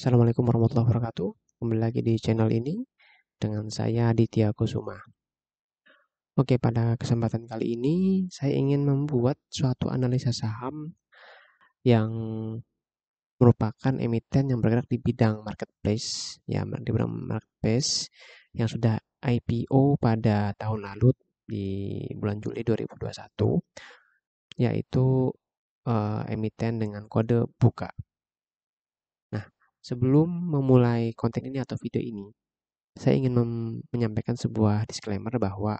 Assalamualaikum warahmatullahi wabarakatuh. Kembali lagi di channel ini dengan saya Aditya Kusuma. Oke, pada kesempatan kali ini saya ingin membuat suatu analisa saham yang merupakan emiten yang bergerak di bidang marketplace, ya di bidang marketplace yang sudah IPO pada tahun lalu di bulan Juli 2021, yaitu emiten dengan kode buka. Nah, sebelum memulai konten ini atau video ini, saya ingin menyampaikan sebuah disclaimer bahwa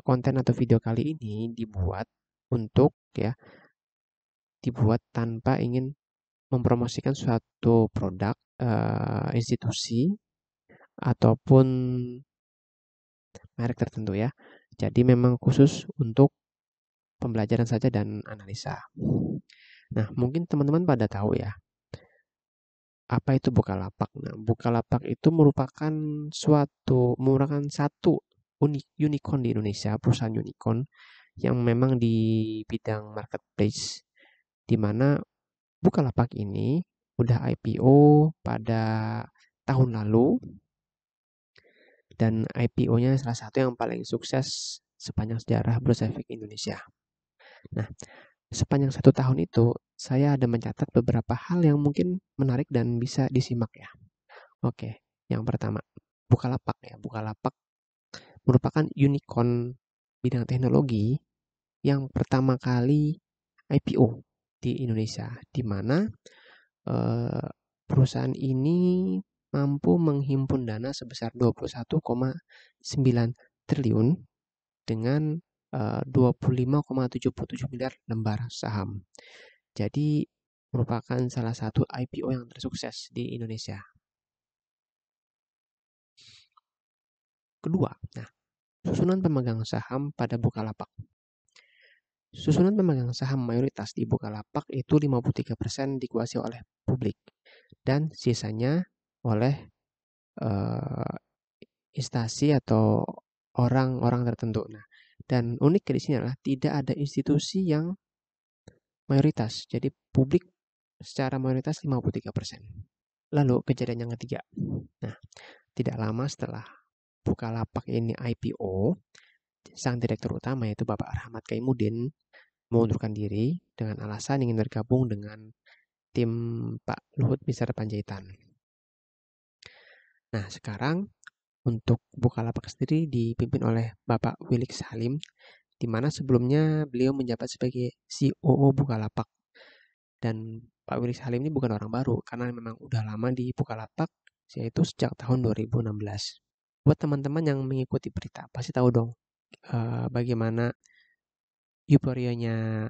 konten atau video kali ini dibuat tanpa ingin mempromosikan suatu produk, institusi ataupun merek tertentu ya. Jadi memang khusus untuk pembelajaran saja dan analisa. Nah, mungkin teman-teman pada tahu ya, apa itu Bukalapak. Nah, Bukalapak itu merupakan satu unicorn di Indonesia, perusahaan unicorn yang memang di bidang marketplace, di mana Bukalapak ini udah IPO pada tahun lalu dan IPO-nya salah satu yang paling sukses sepanjang sejarah Bursa Efek Indonesia. Nah, sepanjang 1 tahun itu saya ada mencatat beberapa hal yang mungkin menarik dan bisa disimak ya. Oke, yang pertama, Bukalapak ya. Bukalapak merupakan unicorn bidang teknologi yang pertama kali IPO di Indonesia, di mana perusahaan ini mampu menghimpun dana sebesar 21,9 triliun dengan 25,77 miliar lembar saham. Jadi merupakan salah satu IPO yang tersukses di Indonesia. Kedua, susunan pemegang saham pada Bukalapak. Susunan pemegang saham mayoritas di Bukalapak itu 53% dikuasai oleh publik dan sisanya oleh instansi atau orang-orang tertentu. Nah, dan unik di sini adalah tidak ada institusi yang mayoritas. Jadi publik secara mayoritas 53%. Lalu kejadian yang ketiga. Nah, tidak lama setelah Bukalapak ini IPO, sang direktur utama yaitu Bapak Rahmat Kaimuddin mengundurkan diri dengan alasan ingin bergabung dengan tim Pak Luhut Binsar Panjaitan. Nah, sekarang untuk Bukalapak sendiri dipimpin oleh Bapak Wilik Salim, di mana sebelumnya beliau menjabat sebagai COO Bukalapak. Dan Pak Wilik Salim ini bukan orang baru, karena memang udah lama di Bukalapak, yaitu sejak tahun 2016. Buat teman-teman yang mengikuti berita, pasti tahu dong bagaimana euforianya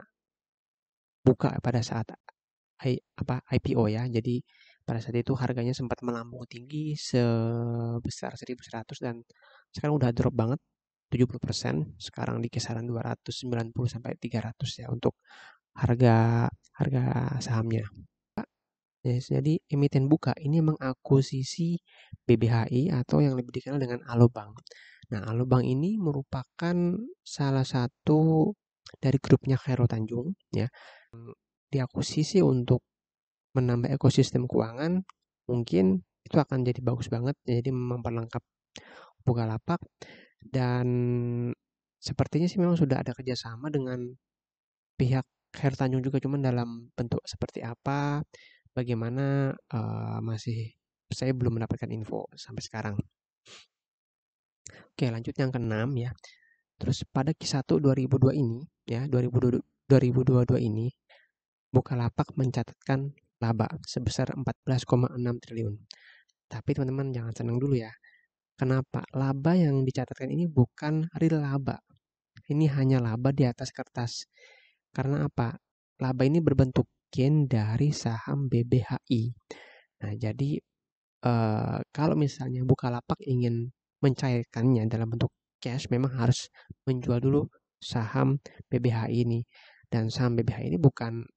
Buka pada saat IPO ya. Jadi pada saat itu harganya sempat melambung tinggi sebesar 1.100 dan sekarang udah drop banget 70%, sekarang di kisaran 290 sampai 300 ya untuk harga sahamnya. Jadi emiten Buka ini mengakuisisi BBHI atau yang lebih dikenal dengan Alobank. Nah, Alobank ini merupakan salah satu dari grupnya Khairul Tanjung ya. Diakuisisi untuk menambah ekosistem keuangan, mungkin itu akan jadi bagus banget, jadi memperlengkap Bukalapak. Dan sepertinya sih memang sudah ada kerjasama dengan pihak Khairul Tanjung juga, cuman dalam bentuk seperti apa, bagaimana masih saya belum mendapatkan info sampai sekarang. Oke, lanjut yang keenam ya. Terus pada Q1 2002 ini ya, 2022 ini Bukalapak mencatatkan laba sebesar 14,6 triliun. Tapi teman-teman jangan senang dulu ya. Kenapa? Laba yang dicatatkan ini bukan real laba. Ini hanya laba di atas kertas. Karena apa? Laba ini berbentuk gain dari saham BBHI. Nah, jadi kalau misalnya Bukalapak ingin mencairkannya dalam bentuk cash, memang harus menjual dulu saham BBHI ini. Dan saham BBHI ini bukan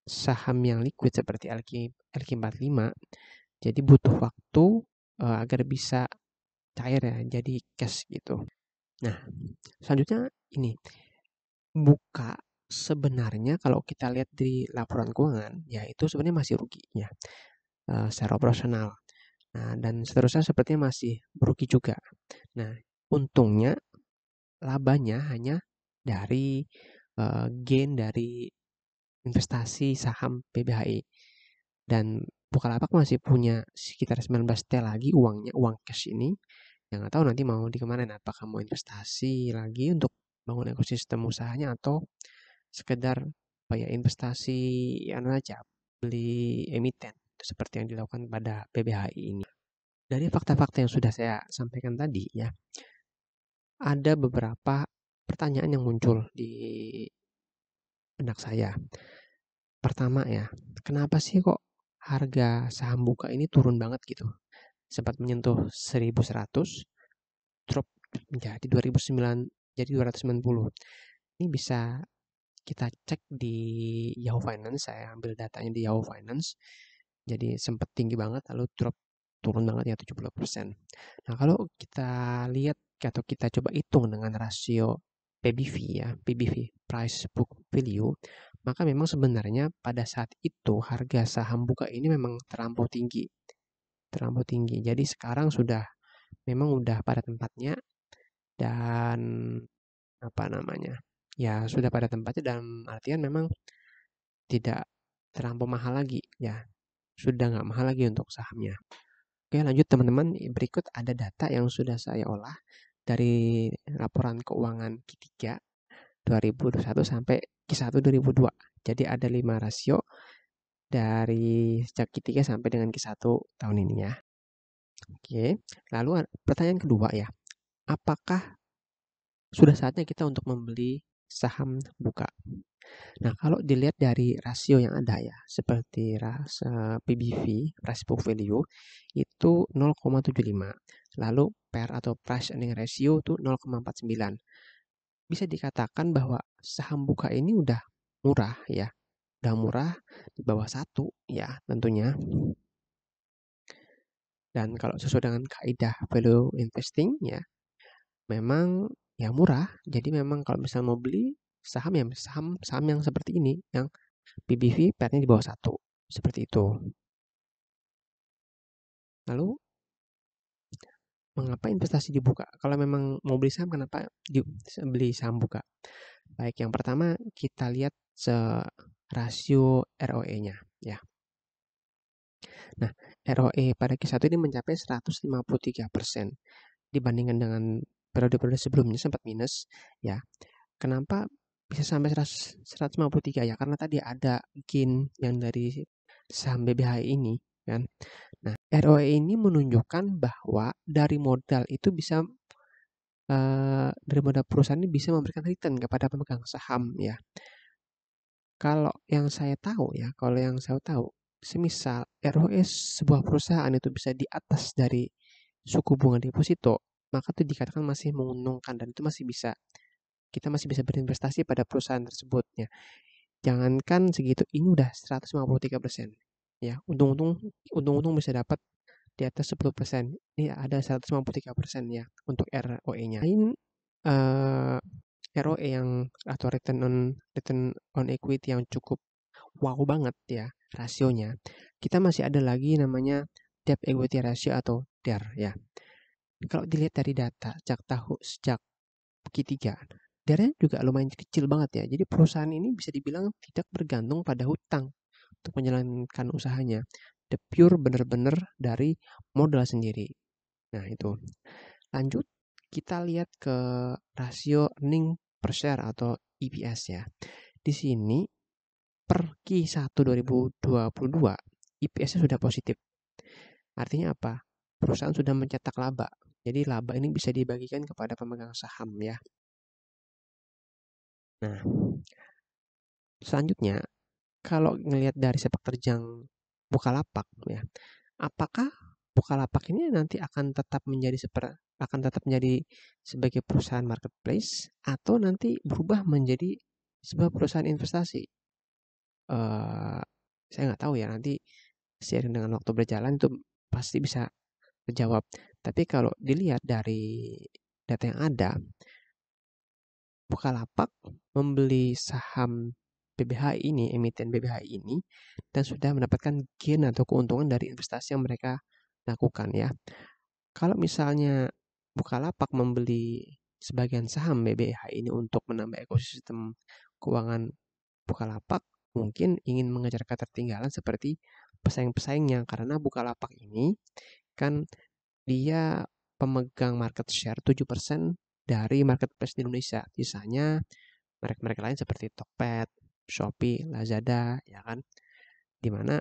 saham yang liquid seperti LQ45. Jadi butuh waktu agar bisa cair ya, jadi cash gitu. Nah, selanjutnya ini. Buka sebenarnya kalau kita lihat di laporan keuangan, ya itu sebenarnya masih rugi ya. secara operasional. Nah, dan seterusnya sepertinya masih merugi juga. Nah, untungnya labanya hanya dari gain dari investasi saham PBHI. Dan Bukalapak masih punya sekitar 19T lagi uangnya, uang cash ini. Yang nggak tahu nanti mau dikemanain, apakah mau investasi lagi untuk bangun ekosistem usahanya atau sekedar kayak investasi aja, beli emiten seperti yang dilakukan pada PBHI ini. Dari fakta-fakta yang sudah saya sampaikan tadi ya, ada beberapa pertanyaan yang muncul di benak saya. Pertama ya, kenapa sih kok harga saham Buka ini turun banget gitu? Sempat menyentuh 1100, drop menjadi 2009, jadi 290. Ini bisa kita cek di Yahoo Finance, saya ambil datanya di Yahoo Finance. Jadi sempat tinggi banget lalu drop turun banget ya 70%. Nah, kalau kita lihat atau kita coba hitung dengan rasio PBV ya, PBV, Price Book Value, maka memang sebenarnya pada saat itu harga saham Buka ini memang terlampau tinggi. Terlampau tinggi. Jadi sekarang sudah memang udah pada tempatnya dan apa namanya? Ya, sudah pada tempatnya dalam artian memang tidak terlampau mahal lagi ya. Sudah nggak mahal lagi untuk sahamnya. Oke, lanjut teman-teman. Berikut ada data yang sudah saya olah dari laporan keuangan Q3 2021 sampai Q1 2002. Jadi ada 5 rasio dari sejak Q3 sampai dengan Q1 tahun ini ya. Oke, lalu pertanyaan kedua ya. Apakah sudah saatnya kita untuk membeli saham Buka? Nah, kalau dilihat dari rasio yang ada ya, seperti PBV, price book value, itu 0,75. Lalu PER atau price earning ratio itu 0,49. Bisa dikatakan bahwa saham Buka ini udah murah ya. Udah murah di bawah 1 ya tentunya. Dan kalau sesuai dengan kaidah value investing ya, memang ya murah. Jadi memang kalau misalnya mau beli saham ya saham yang seperti ini, yang PBV PER-nya di bawah 1. Seperti itu. Lalu, mengapa investasi dibuka? Kalau memang mau beli saham, kenapa beli saham Buka? Baik, yang pertama kita lihat rasio ROE-nya. Ya. Nah, ROE pada Q1 ini mencapai 153% dibandingkan dengan periode-periode sebelumnya sempat minus. Ya, kenapa bisa sampai 153 ya? Karena tadi ada gain yang dari saham BBHI ini kan. Nah, ROE ini menunjukkan bahwa dari modal itu bisa dari modal perusahaan ini bisa memberikan return kepada pemegang saham ya. Kalau yang saya tahu ya, semisal ROE sebuah perusahaan itu bisa di atas dari suku bunga deposito, maka itu dikatakan masih menguntungkan dan itu kita masih bisa berinvestasi pada perusahaan tersebut ya. Jangankan segitu, ini udah 153%. Ya, untung-untung bisa dapat di atas 10%. Ini ada 153% ya untuk ROE-nya. Lain ROE yang atau return on equity yang cukup wow banget ya rasionya. Kita masih ada lagi namanya debt equity ratio atau DER ya. Kalau dilihat dari data sejak Q3, DER-nya juga lumayan kecil banget ya. Jadi perusahaan ini bisa dibilang tidak bergantung pada hutang untuk menjalankan usahanya. The pure benar-benar dari modal sendiri. Nah, itu. Lanjut, kita lihat ke rasio earning per share atau EPS ya. Di sini per Q1 2022 EPS-nya sudah positif. Artinya apa? Perusahaan sudah mencetak laba. Jadi laba ini bisa dibagikan kepada pemegang saham ya. Nah, selanjutnya kalau ngelihat dari sepak terjang Bukalapak ya, apakah Bukalapak ini nanti akan tetap menjadi sebagai perusahaan marketplace atau nanti berubah menjadi sebuah perusahaan investasi? Saya nggak tahu ya, nanti seiring dengan waktu berjalan itu pasti bisa terjawab. Tapi kalau dilihat dari data yang ada, Bukalapak membeli saham BBHI ini, emiten BBHI ini, dan sudah mendapatkan gain atau keuntungan dari investasi yang mereka lakukan ya. Kalau misalnya Bukalapak membeli sebagian saham BBHI ini untuk menambah ekosistem keuangan Bukalapak, mungkin ingin mengejar ketertinggalan seperti pesaing-pesaingnya, karena Bukalapak ini kan dia pemegang market share 7% dari marketplace di Indonesia. Sisanya merek-merek lain seperti Tokped, Shopee, Lazada, ya kan. Dimana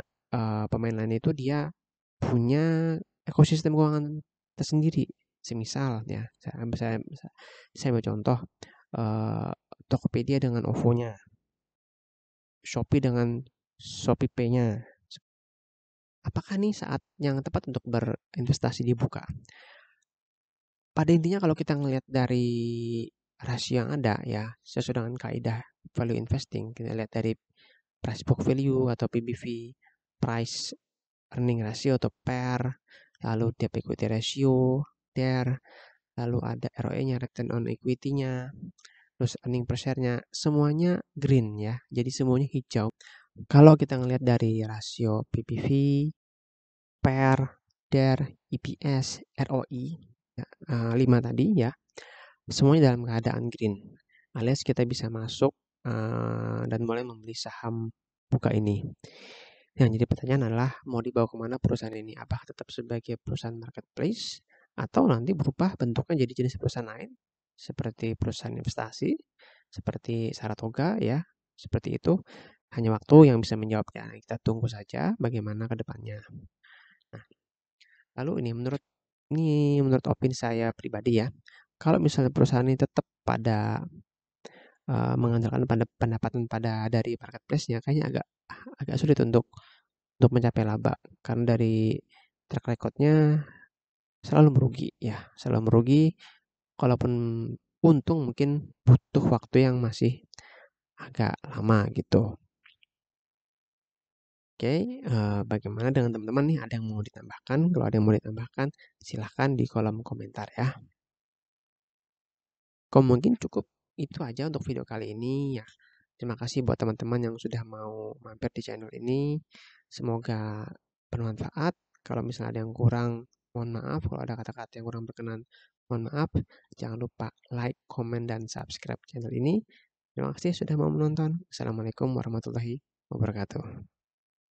pemain lain itu dia punya ekosistem keuangan tersendiri. Semisal ya, saya ambil contoh Tokopedia dengan OVO-nya, Shopee dengan Shopee Pay-nya. Apakah nih saat yang tepat untuk berinvestasi di Buka? Pada intinya kalau kita ngelihat dari rasio yang ada ya, sesuai dengan kaidah value investing, kita lihat dari price book value atau PBV, price earning ratio atau PER, lalu debt equity ratio, DER, lalu ada ROE-nya, return on equity-nya, terus earning per share-nya, semuanya green ya, jadi semuanya hijau. Kalau kita ngelihat dari rasio PBV, PER, DER, EPS, ROI, 5 tadi ya, semuanya dalam keadaan green, alias kita bisa masuk dan mulai membeli saham Buka ini. Yang jadi pertanyaan adalah mau dibawa kemana perusahaan ini? Apakah tetap sebagai perusahaan marketplace atau nanti berubah bentuknya jadi jenis perusahaan lain seperti perusahaan investasi, seperti Saratoga ya, seperti itu. Hanya waktu yang bisa menjawabnya. Kita tunggu saja bagaimana ke depannya. Nah, lalu ini menurut opini saya pribadi ya. Kalau misalnya perusahaan ini tetap pada mengandalkan pendapatan pada dari marketplace-nya, kayaknya agak sulit untuk mencapai laba, karena dari track record-nya selalu merugi ya, selalu merugi. Kalaupun untung mungkin butuh waktu yang masih agak lama gitu. Oke, bagaimana dengan teman-teman nih? Ada yang mau ditambahkan? Kalau ada yang mau ditambahkan, silahkan di kolom komentar ya. Mungkin cukup itu aja untuk video kali ini ya. Terima kasih buat teman-teman yang sudah mau mampir di channel ini. Semoga bermanfaat. Kalau misalnya ada yang kurang, mohon maaf. Kalau ada kata-kata yang kurang berkenan, mohon maaf. Jangan lupa like, komen, dan subscribe channel ini. Terima kasih sudah mau menonton. Assalamualaikum warahmatullahi wabarakatuh.